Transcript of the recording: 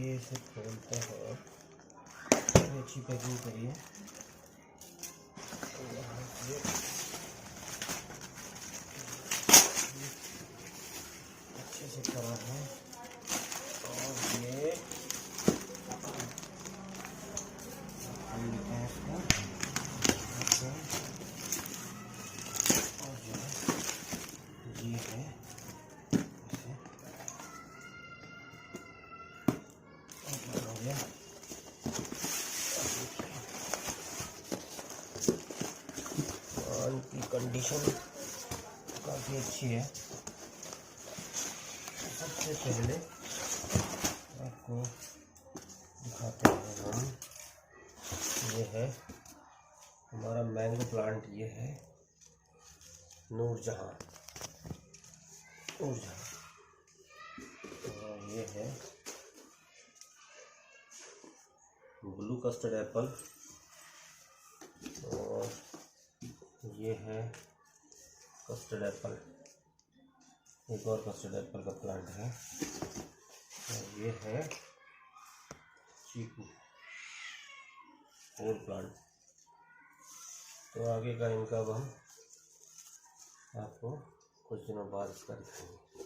चलिए इसे खोलते हैं। अच्छी पैकिंग करिए। यहाँ से अच्छे से करा है और ये ये है और की कंडीशन काफ़ी अच्छी है। सबसे पहले आपको दिखाते हैं हम, ये है हमारा मैंगो प्लांट। ये है नूरजहां। और ये है ब्लू कस्टर्ड एप्पल। और ये है कस्टर्ड एप्पल, एक और कस्टर्ड एप्पल का प्लांट है। और ये है चीकू और प्लांट। तो आगे का इनका अब हम आपको कुछ दिनों बाद इसका दिखाएंगे।